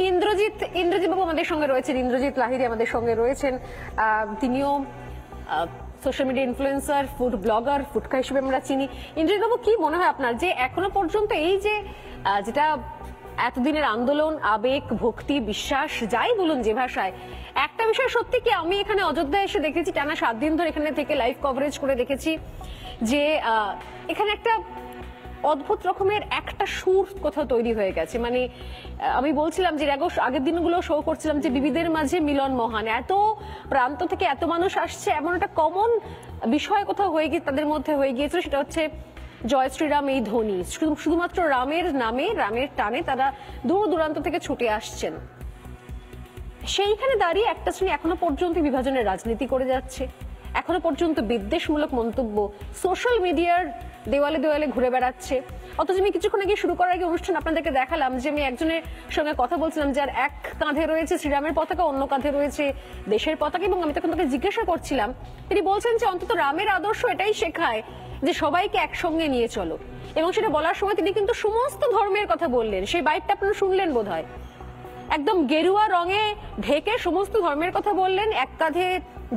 ইন্দ্রজিৎ ইন্দ্রজিৎ বাবু আমাদের সঙ্গে রয়েছেন, ইন্দ্রজিৎ লাহিড়ী আমাদের সঙ্গে রয়েছেন। তিনিও social media influencer, food blogger, Foodka হিসেবে আমরা চিনি। ইন্দ্রজিৎ বাবু, কি মনে হয় আপনার যে এখনো পর্যন্ত এই যে যেটা এতদিনের আন্দোলন, আবেগ, ভক্তি, বিশ্বাস, যাই বলুন যে ভাষায়, একটা বিষয় সত্যি কি, আমি এখানে অযোধ্যায় এসে দেখেছি, টানা 7 দিন ধরে এখানে থেকে লাইভ কভারেজ করে দেখেছি যে এখানে একটা অদ্ভুত রকমের একটা সুর কোথাও তৈরি হয়ে গেছে। মানে আমি বলছিলাম যে আগের দিনগুলো শো করছিলাম যে বিবিধের মাঝে মিলন মহান, এত প্রান্ত থেকে এত মানুষ আসছে, এমন একটা কমন বিষয় কোথাও হয়ে গিয়ে তাদের মধ্যে হয়ে গিয়েছিল, সেটা হচ্ছে জয় শ্রীরাম এই ধ্বনি। শুধুমাত্র রামের নামে, রামের টানে তারা দূর দূরান্ত থেকে ছুটে আসছেন। সেইখানে দাঁড়িয়ে একটা শ্রেণী এখনো পর্যন্ত বিভাজনের রাজনীতি করে যাচ্ছে, এখনো পর্যন্ত বিদ্বেষমূলক মন্তব্য সোশ্যাল মিডিয়ার দেওয়ালে দেওয়ালে ঘুরে বেড়াচ্ছে। অথচ আমি কিছুক্ষণ আগে শুরু করার আগে অনুষ্ঠান আপনাদেরকে দেখালাম যে আমি একজনের সঙ্গে কথা বলছিলাম যার এক কাঁধে রয়েছে শ্রীরামের পতাকা, অন্য কাঁধে রয়েছে দেশের পতাকা, এবং আমি তখন তাকে জিজ্ঞাসা করছিলাম, তিনি বলছেন যে অন্তত রামের আদর্শ এটাই শেখায় যে সবাইকে একসঙ্গে নিয়ে চলো, এবং সেটা বলার সময় তিনি কিন্তু সমস্ত ধর্মের কথা বললেন। সেই বাইটটা আপনারা শুনলেন বোধহয়, একদম গেরুয়া রঙে ঢেকে সমস্ত ধর্মের কথা বললেন, এক কাঁধে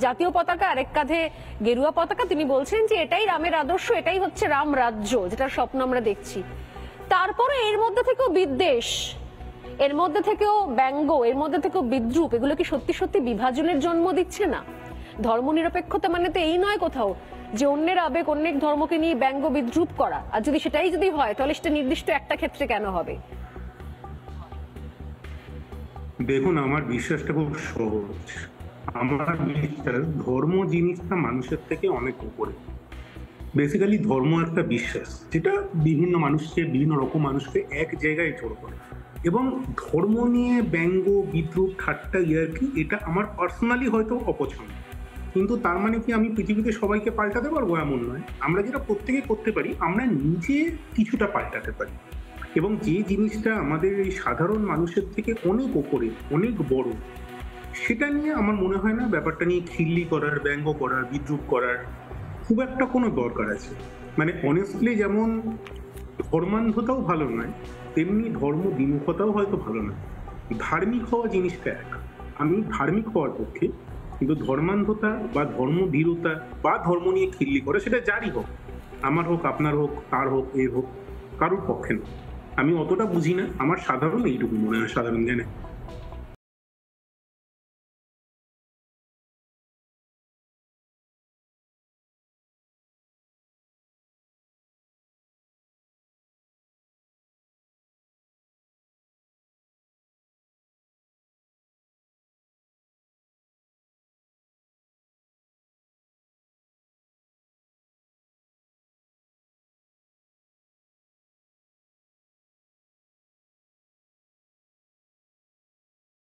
জাতীয় পতাকা, আরেক কাঁধে গেরুয়া পতাকা। তিনি বলছেন যে এটাই রামের আদর্শ, এটাই হচ্ছে রাম রাজ্য, যেটা স্বপ্ন আমরা দেখছি। তারপরে এর মধ্যে থেকেও বিদ্বেষ, এর মধ্যে থেকেও ব্যঙ্গ, এর মধ্যে থেকেও বিদ্রুপ, এগুলো কি সত্যি সত্যি বিভাজনের জন্ম দিচ্ছে না? ধর্মনিরপেক্ষতা মানে তো এই নয় কোথাও যে অন্যের আবেগ, অন্যের ধর্মকে নিয়ে ব্যঙ্গ বিদ্রুপ করা। আর যদি সেটাই যদি হয়, তাহলে সেটা নির্দিষ্ট একটা ক্ষেত্রে কেন হবে? দেখুন, আমার বিশ্বাসটা খুব সহজ। আমার বিশ্বাস ধর্ম জিনিসটা মানুষের থেকে অনেক উপরে। বেসিক্যালি ধর্ম একটা বিশ্বাস, যেটা বিভিন্ন মানুষকে, বিভিন্ন রকম মানুষকে এক জায়গায় জোড় করে। এবং ধর্ম নিয়ে ব্যঙ্গ, বিদ্রুপ, ঠাট্টা, ইয়ার্কি, এটা আমার পার্সোনালি হয়তো অপছন্দ, কিন্তু তার মানে কি আমি পৃথিবীতে সবাইকে পাল্টাতে পারবো এমন নয়। আমরা যেটা প্রত্যেকে করতে পারি, আমরা নিজে কিছুটা পাল্টাতে পারি। এবং যে জিনিসটা আমাদের এই সাধারণ মানুষের থেকে অনেক ওপরে, অনেক বড়, সেটা নিয়ে আমার মনে হয় না ব্যাপারটা নিয়ে খিল্লি করার, ব্যঙ্গ করার, বিদ্রুপ করার খুব একটা কোনো দরকার আছে। মানে অনেস্টলি, যেমন ধর্মান্ধতাও ভালো নয়, তেমনি ধর্ম বিমুখতাও হয়তো ভালো নয়। ধার্মিক হওয়া জিনিসটা এক, আমি ধার্মিক হওয়ার পক্ষে, কিন্তু ধর্মান্ধতা বা ধর্মভীরতা বা ধর্ম নিয়ে খিল্লি করে, সেটা যারই হোক, আমার হোক, আপনার হোক, তার হোক, এর হোক, কারোর পক্ষে না। আমি অতটা বুঝি না, আমার সাধারণ এইটুকু মনে হয়, সাধারণ জ্ঞানে।